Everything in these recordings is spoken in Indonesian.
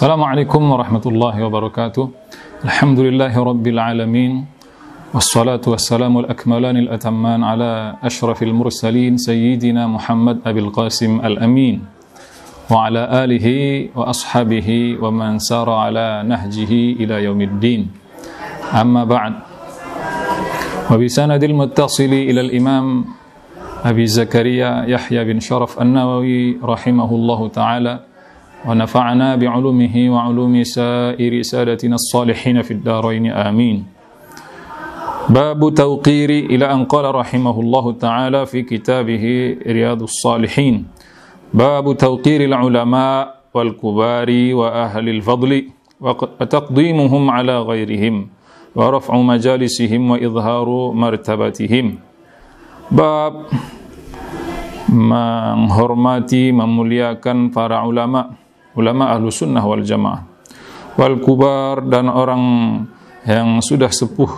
Assalamualaikum warahmatullahi wabarakatuh. Alhamdulillahi rabbil alamin. Wassalatu wassalamu al-akmalani al-atamman ala ashrafil mursalin sayyidina Muhammad Abil Qasim al-Amin wa ala alihi wa ashabihi wa man sara ala nahjihi ila yaumiddin. Amma ba'd. Wa bisanadil muttasili ila al-imam Abi Zakaria Yahya bin Sharaf An-Nawawi rahimahullahu ta'ala wa nafa'ana bi'ulumihi wa 'ulumi sa'iri sadatina as-salihin fid dharain amin. Babu tawqiri ila an qala rahimahullahu ta'ala fi kitabih Riyadhus Shalihin. Babu tawqiri al-ulama wal kubari wa ahli al-fadli wa taqdimuhum ala ghairihim wa raf'u majalisihim wa idharu martabatihim. Bab menghormati, memuliakan para ulama ahlu sunnah wal jamaah, wal kubar, dan orang yang sudah sepuh,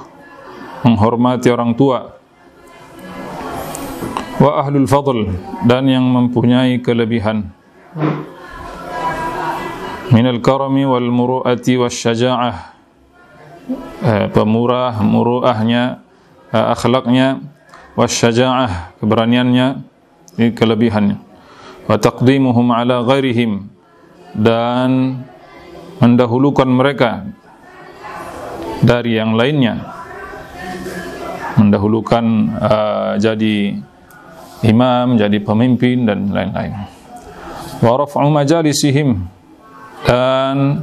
menghormati orang tua, wa ahlul fadl, dan yang mempunyai kelebihan, minal karami wal muru'ati was syaja'ah, pemurah, muru'ahnya, akhlaknya, was syaja'ah, keberaniannya, kelebihannya, wa taqdimuhum ala ghairihim, dan mendahulukan mereka dari yang lainnya, mendahulukan jadi imam, jadi pemimpin dan lain-lain. Wa raf'u majalisihim, dan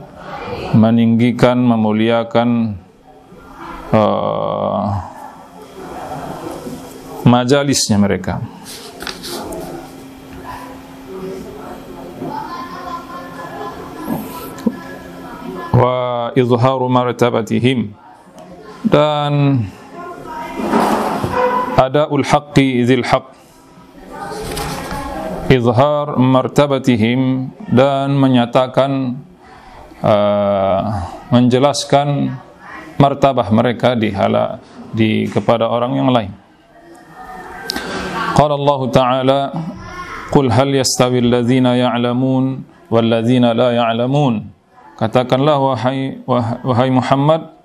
meninggikan, memuliakan majalisnya mereka. Wa izharu martabatihim, dan adaul haqqi dzil haqq, izhar martabatihim, dan menyatakan, menjelaskan martabah mereka kepada orang yang lain. Qala Allah Ta'ala, qul hal yastawi alladhina ya'lamun wal ladzina la ya'lamun. Katakanlah wahai Muhammad,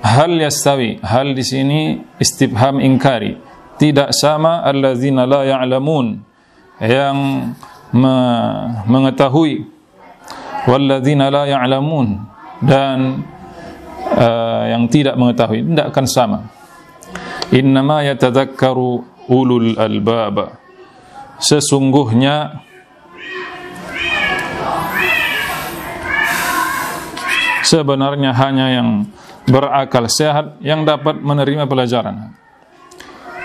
hal yastawi, hal di sini istifham ingkari, tidak sama alladzina la ya'lamun, yang mengetahui, walladzina la ya'lamun, dan yang tidak mengetahui, tidak akan sama. Innama yatadzakkaru ulul albab, sesungguhnya sebenarnya hanya yang berakal sehat yang dapat menerima pelajaran.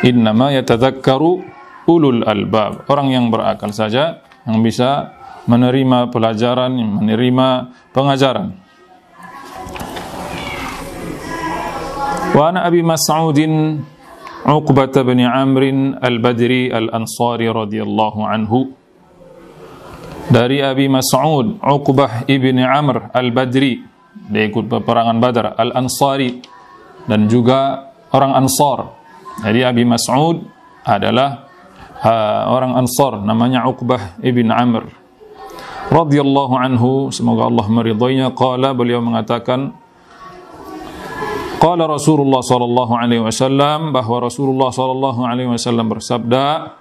Innama yatadzakkaru ulul albab, orang yang berakal saja yang bisa menerima pelajaran, menerima pengajaran. Wa ana Abi Mas'udin Uqbah bin Amr al-Badri al-Ansari radhiyallahu anhu, dari Abi Mas'ud Uqbah ibn Amr al-Badri, dia ikut peperangan Badar, al-Ansari, dan juga orang Ansar. Jadi Abi Mas'ud adalah orang Ansar, namanya Uqbah ibn Amr radhiyallahu anhu, semoga Allah meridainya. Qala, beliau mengatakan, qala Rasulullah sallallahu alaihi wasallam, bahwa Rasulullah sallallahu alaihi wasallam bersabda,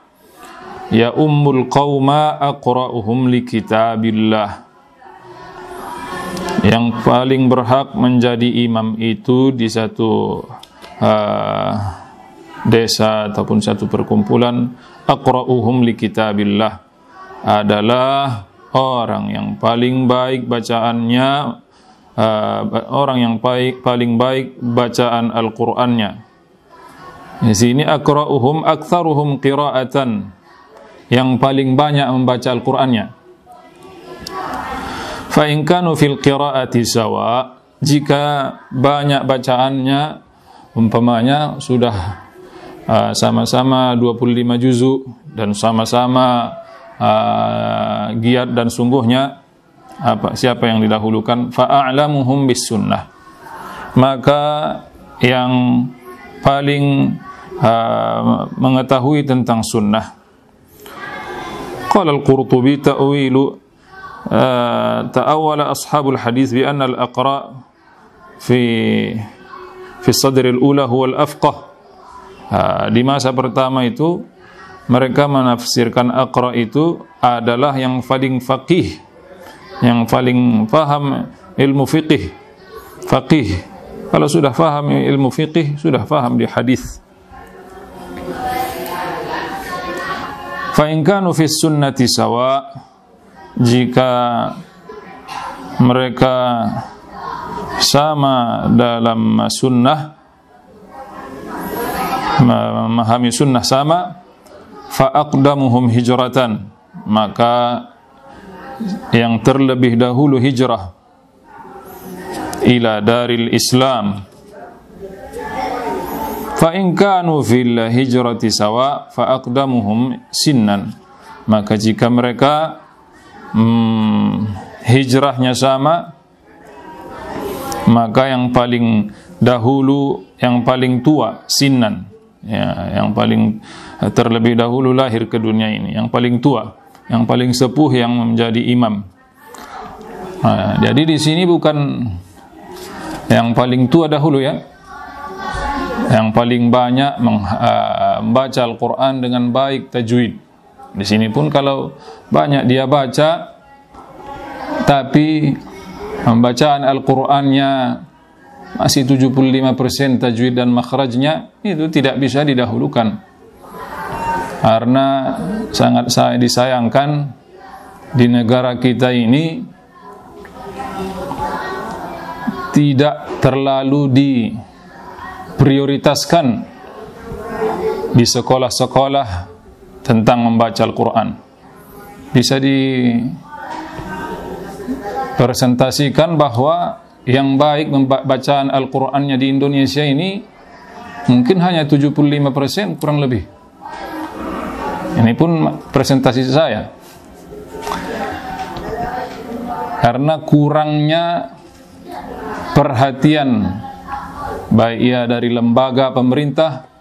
ya ummul qauma aqra'uhum li kitabillah, yang paling berhak menjadi imam itu di satu desa ataupun satu perkumpulan, aqra'uhum li kitabillah, adalah orang yang paling baik bacaannya, orang yang paling baik bacaan Al-Qur'annya. Di sini aqra'uhum aktsaruhum qira'atan, yang paling banyak membaca Al-Qur'annya. Fa in kanu fil qira'ati sawa, jika banyak bacaannya, umpamanya sudah sama-sama 25 juzuk dan sama-sama giat dan sungguhnya, siapa yang didahulukan? Fa a'lamuhum bis sunnah, maka yang paling mengetahui tentang sunnah. Qala al-Qurtubi ta'wilu ta'awwala ashabul hadis bi anna al-aqra fi sadr al-ula huwa al-afqah. Di masa pertama itu mereka menafsirkan aqra itu adalah yang paling faqih, yang paling paham ilmu fiqih. Faqih, kalau sudah paham ilmu fiqih, sudah paham di hadis. Fa in kanu fi sunnati sawa, jika mereka sama dalam sunnah, memahami sunnah sama, fa aqdamuhum hijratan, maka yang terlebih dahulu hijrah ila daril Islam. Fa in kanu fil hijrati sawa fa aqdamuhum sinnan, maka jika mereka hijrahnya sama, maka yang paling dahulu, yang paling tua sinnan, ya, yang paling terlebih dahulu lahir ke dunia ini, yang paling tua, yang paling sepuh, yang menjadi imam. Nah, jadi di sini bukan yang paling tua dahulu, ya, yang paling banyak membaca Al-Quran dengan baik, tajwid. Di sini pun kalau banyak dia baca, tapi pembacaan Al-Qurannya masih 75% tajwid dan makhrajnya, itu tidak bisa didahulukan. Karena sangat disayangkan di negara kita ini tidak terlalu diprioritaskan di sekolah-sekolah tentang membaca Al-Quran. Bisa dipresentasikan bahwa yang baik bacaan Al-Qur'annya di Indonesia ini mungkin hanya 75% kurang lebih. Ini pun presentasi saya. Karena kurangnya perhatian baik ia dari lembaga pemerintah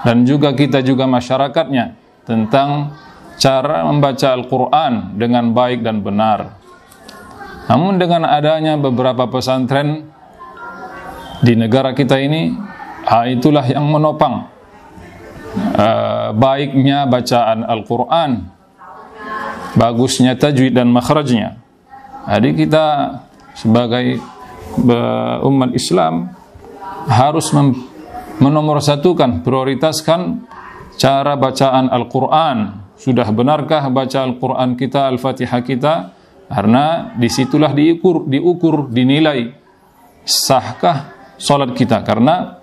dan juga kita juga masyarakatnya tentang cara membaca Al-Qur'an dengan baik dan benar. Namun dengan adanya beberapa pesantren di negara kita ini, itulah yang menopang baiknya bacaan Al-Quran, bagusnya tajwid dan makhrajnya. Jadi kita sebagai umat Islam harus menomorsatukan, prioritaskan cara bacaan Al-Quran. Sudah benarkah baca Al-Quran kita, Al-Fatihah kita? Karena disitulah diukur, dinilai sahkah salat kita. Karena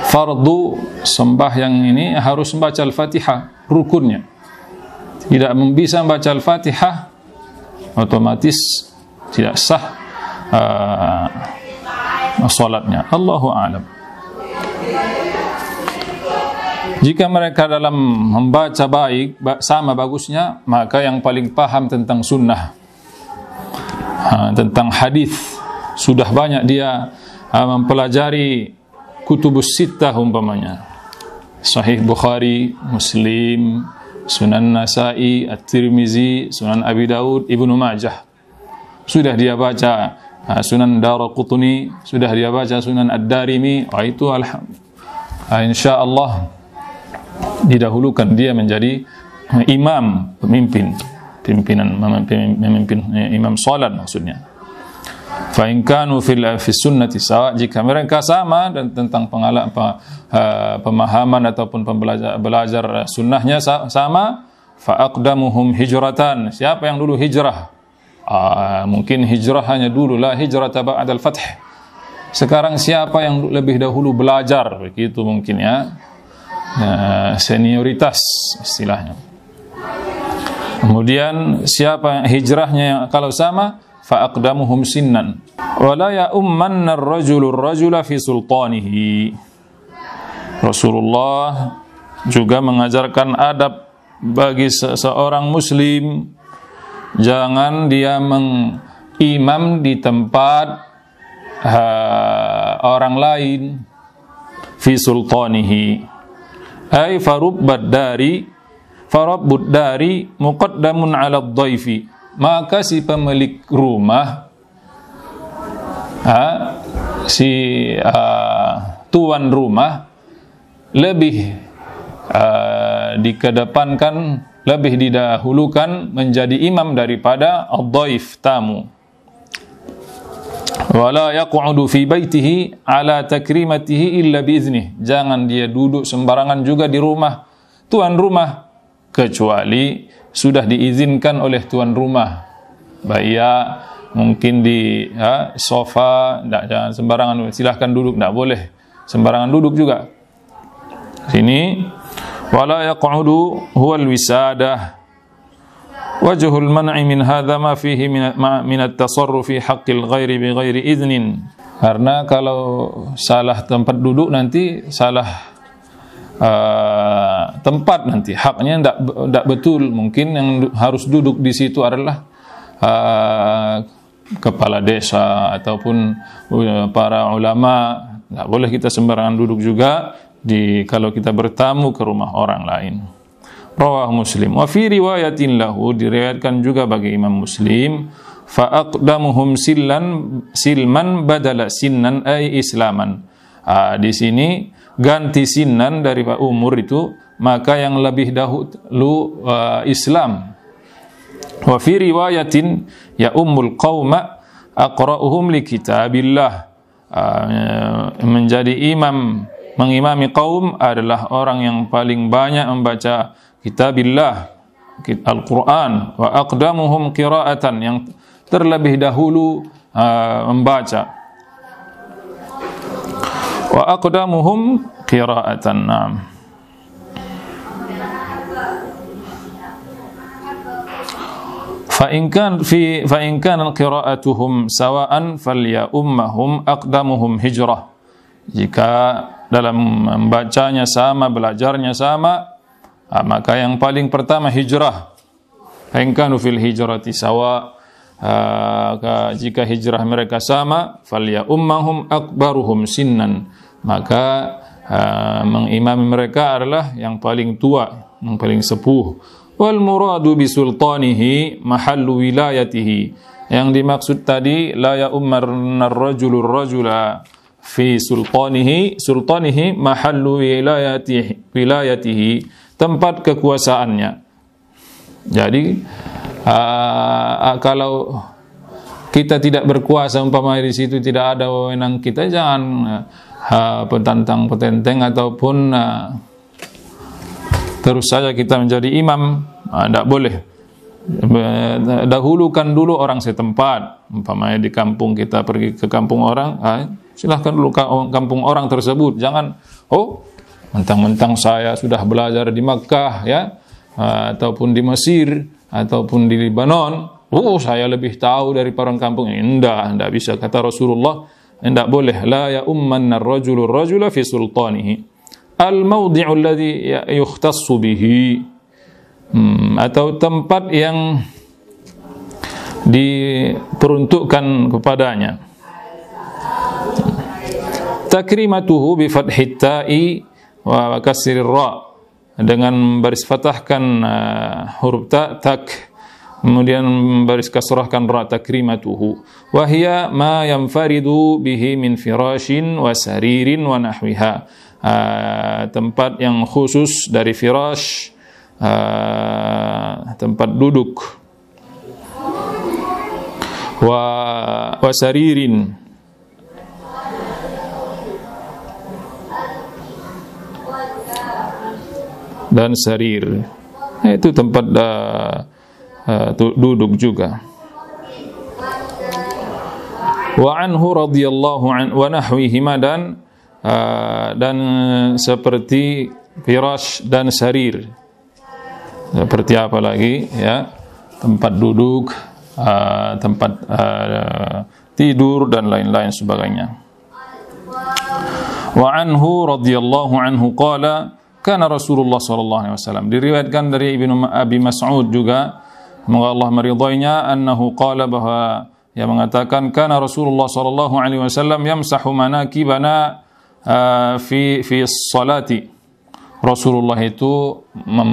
fardu sembahyang ini harus membaca Al-Fatihah, rukunnya. Tidak bisa membaca Al-Fatihah, otomatis tidak sah salatnya. Allahu a'lam. Jika mereka dalam membaca baik, sama bagusnya, maka yang paling paham tentang sunnah, tentang hadis, sudah banyak dia mempelajari kutubus sittah umpamanya, Sahih Bukhari, Muslim, Sunan Nasa'i, At-Tirmizi, Sunan Abi Daud, Ibnu Majah. Sudah dia baca Sunan Daraqutni, sudah dia baca Sunan Ad-Darimi. Itu insyaallah didahulukan dia menjadi imam, memimpin imam salat maksudnya. Fa in kanu fi sunnati sawa, jika mereka sama dan tentang pemahaman ataupun belajar sunnahnya sama, fa aqdamuhum hijratan, siapa yang dulu hijrah? Mungkin hijrah hanya dulu, la hijrata ba'dal fath. Sekarang siapa yang lebih dahulu belajar, begitu mungkin ya. Senioritas istilahnya. Kemudian siapa hijrahnya yang kalau sama, fa aqdamuhum sinnan. Wala ya ummanna ar-rajulu ar-rajula fi sultanihi. Rasulullah juga mengajarkan adab bagi seorang muslim, jangan dia mengimam di tempat orang lain, fi sultanihi. Ay farabbud dari muqaddamun 'ala ad-dhaifi. maka si pemilik rumah, tuan rumah lebih dikedepankan, lebih didahulukan menjadi imam daripada ad-dhaif, tamu. Wala yaq'udu fi baitihi ala takrimatihi illa biiznih. Jangan dia duduk sembarangan juga di rumah tuan rumah kecuali sudah diizinkan oleh tuan rumah. Baik, mungkin di sofa, jangan sembarangan, silahkan duduk, tidak boleh sembarangan duduk juga. Sini wala yaq'udu huwal wisadah. Wajhul man'i min hadza ma fihi min at-tasarrufi haqqil ghairi bighairi idznin. Karena kalau salah tempat duduk nanti salah tempat, nanti haknya tidak betul. Mungkin yang harus duduk di situ adalah kepala desa ataupun para ulama. Tidak boleh kita sembarangan duduk juga kalau kita bertamu ke rumah orang lain. Rawah Muslim. Wa fi riwayatin lahu, diriwayatkan juga bagi Imam Muslim, fa aqdamuhum silman badala sinnan ay islaman. Di sini ganti sinnan dari umur itu, maka yang lebih dahulu Islam. Wa fi riwayatin ya ummul qauma aqra'uhum li kitabillah. Menjadi imam, mengimami kaum adalah orang yang paling banyak membaca kitabillah, Al-Quran. Wa aqdamuhum qira'atan, yang terlebih dahulu membaca. Wa aqdamuhum qira'atan. Naam. Fa in kana qira'atuhum sawa'an falya ummahum aqdamuhum hijrah. Jika dalam membacanya sama, belajarnya sama, maka yang paling pertama hijrah. Fa in kanu fil hijrati sawa, jika hijrah mereka sama, falya ummahum akbaruhum sinnan, maka mengimami mereka adalah yang paling tua, yang paling sepuh. Wal muradu bi sultanihi mahallu wilayatihi, yang dimaksud tadi la ya ummarna ar-rajulu ar-rajula fi sultanihi mahallu wilayatihi, tempat kekuasaannya. Jadi kalau kita tidak berkuasa, umpamanya di situ tidak ada wewenang kita, jangan petantang-petenteng ataupun terus saja kita menjadi imam. Tidak boleh. Dahulukan dulu orang setempat. Umpamanya di kampung, kita pergi ke kampung orang, silahkan dulu kampung orang tersebut. Jangan, mentang-mentang saya sudah belajar di Makkah, ya, ataupun di Mesir, ataupun di Libanon, saya lebih tahu dari orang kampung ini. Tidak bisa. Kata Rasulullah, tidak boleh. La ya ummanna ar-rajulu ar-rajula fi sultanihi al-mawdi'u alladhi yukhtassu bihi, atau tempat yang diperuntukkan kepadanya. Takrimatuhu bi fathit ta'i wa kasrir ra, dengan baris fathahkan huruf ta, tak, kemudian baris kasrahkan ra, takrimatuhu. Wa hiya ma yanfaridu bihi min firashin wa saririn wa nahwiha, tempat yang khusus dari firash, tempat duduk, wa saririn, dan sarir, itu tempat duduk juga. Wa anhu radhiyallahu anhu wa nahwihima, dan seperti firash dan sarir. Seperti apa lagi, ya, tempat duduk, tempat tidur dan lain-lain sebagainya. Wa anhu radhiyallahu anhu qala kana Rasulullah sallallahu alaihi wasallam, diriwayatkan dari Ibnu Abi Mas'ud juga, semoga Allah meridainya, annahu qala, bahwa ia mengatakan, kana Rasulullah sallallahu alaihi wasallam yamsahu manakibana fi salati. Rasulullah itu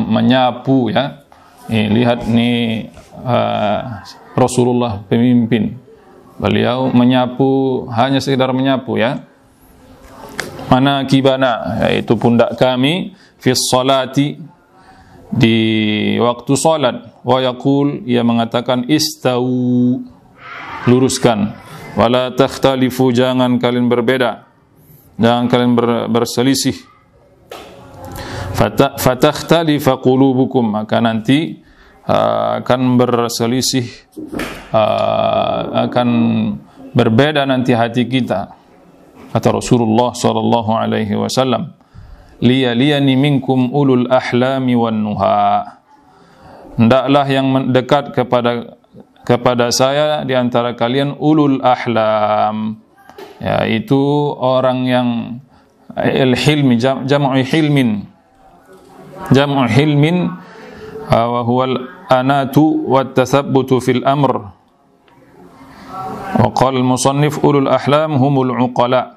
menyapu, ya, lihat nih Rasulullah pemimpin. Beliau menyapu, hanya sekedar menyapu ya. Manakibana, yaitu pundak kami, fi sholati, di waktu salat. Wa yaqul, ia mengatakan istau, luruskan. Wala takhtalifu, jangan kalian berbeda, jangan kalian berselisih. Fatakhtalifa qulubukum, maka nanti akan berselisih, akan berbeda nanti hati kita, kata Rasulullah sallallahu alaihi wasallam. Liyaliyani minkum ulul ahlami wan nuha, hendaklah yang mendekat kepada saya di antara kalian ulul ahlam, yaitu orang yang al-hilmi, jam'u hilmin, wa huwal anatu wat tathabbutu fil amr. Wa qala al-musannif ulul ahlam humul uqala,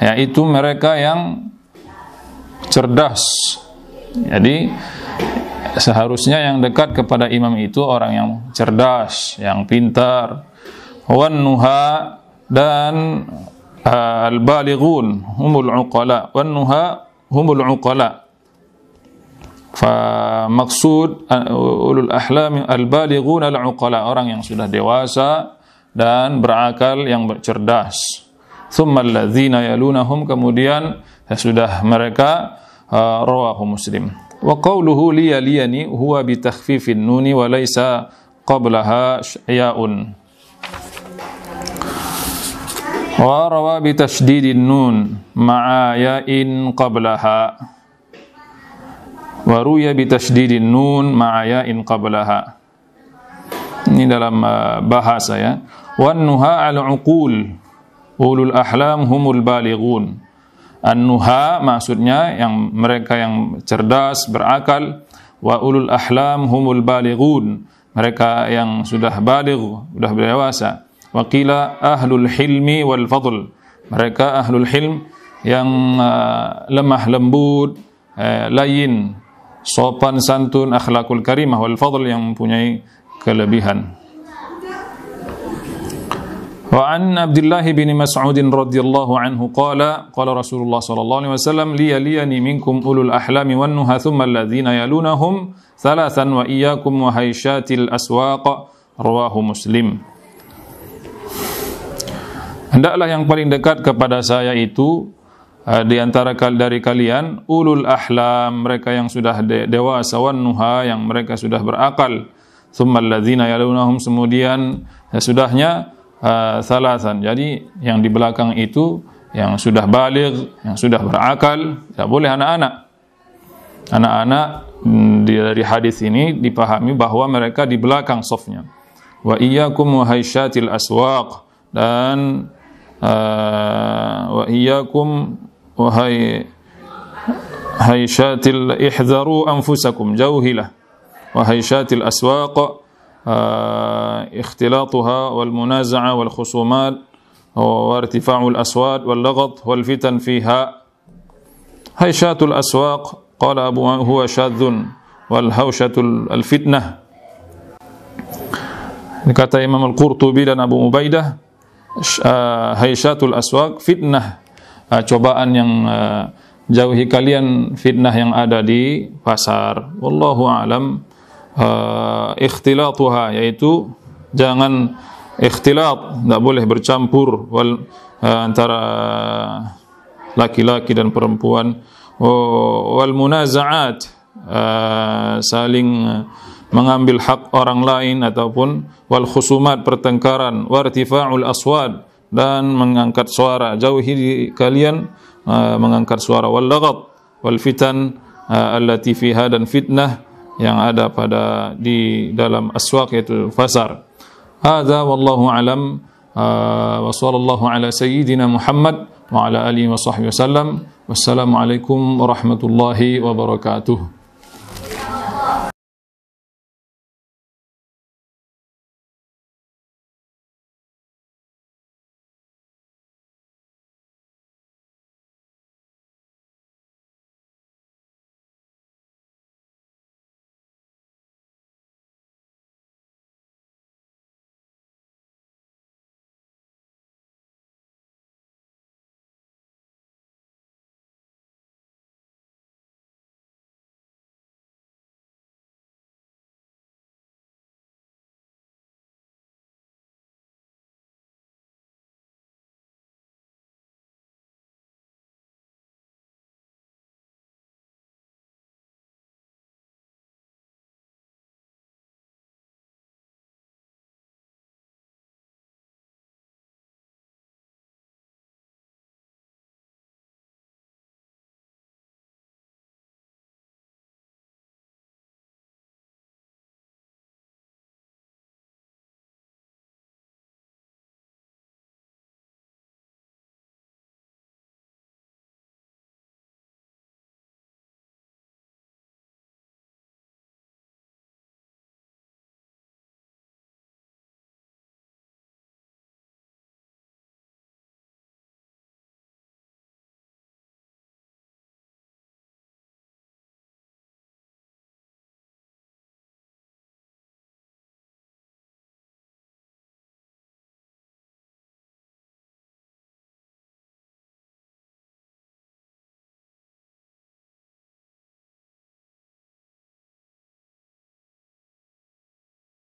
yaitu mereka yang cerdas. Jadi seharusnya yang dekat kepada imam itu orang yang cerdas, yang pintar. Wan nuha, dan al-balighun humul uqala, wan nuha humul uqala. Fa maksud ulul ahlam al-balighun al-uqala, orang yang sudah dewasa dan berakal, yang cerdas. Thumma alladzina yalunahum, kemudian sudah mereka, rawahu Muslim. Wa qawluhu liyaliyani huwa bi takhfifin nuni wa laysa qablaha ya'un. Wa rawa bi tasydidin nun ma'a ya'in qablaha. Wa ruya bi tasydidin nun ma'a ya'in qablaha. Ini dalam bahasa ya. Wan nuha al-uqul, ulul ahlam humul balighun. An-nuha maksudnya yang mereka yang cerdas, berakal. Wa ulul ahlam humul balighun, mereka yang sudah baligh, sudah dewasa. Wa qila ahlul hilmi wal fadl, mereka ahlul hilm yang lemah lembut, layin, sopan santun, akhlakul karimah, wal fadl yang mempunyai kelebihan. Wa an Abdullah bin Mas'ud radhiyallahu anhu qala Rasulullah sallallahu alaihi wasallam liyaliyani minkum ulul ahlami wan nuha thumma alladhina yalunahum thalathan wa iyyakum wa haysyatil aswaq, rawahu Muslim. Hendaklah yang paling dekat kepada saya itu di antara dari kalian ulul ahlam, mereka yang sudah dewasa, wan nuha, yang mereka sudah berakal. Thumma alladhina yalunahum, kemudian sesudahnya thalathan, jadi yang di belakang itu yang sudah baligh, yang sudah berakal. Tidak boleh anak-anak. Anak-anak dari hadis ini dipahami bahwa mereka di belakang safnya. Wa iyyakum wa haysyatil aswaq, dan wa iyyakum wa haysyatil ihdharu anfusakum, jauhilah. Wa haysyatil aswaq اختلاطها والمنازعة والخصومات وارتفاع الأصوات واللغط والفتن فيها. هيشات الأسواق قال أبو هو شاذ والهوشة الفتنة. Kata Imam Al-Qurtubi dan Abu Ubaidah, haysyatul aswaq fitnah, cobaan yang jauhi kalian fitnah yang ada di pasar. Wallahu a'lam. Ikhtilatuha, yaitu jangan ikhtilat, tidak boleh bercampur antara laki-laki dan perempuan. Wal munaza'at, saling mengambil hak orang lain, ataupun wal khusumat, pertengkaran. Wartifa'ul aswad, dan mengangkat suara, jauhi kalian mengangkat suara. Wal laghat wal fitan allati fiha, dan fitnah yang ada di dalam aswaq, yaitu pasar. Hadza wallahu alam, wa sallallahu ala sayyidina Muhammad wa ala alihi wa sahbihi wasallam. Wassalamu alaikum warahmatullahi wabarakatuh.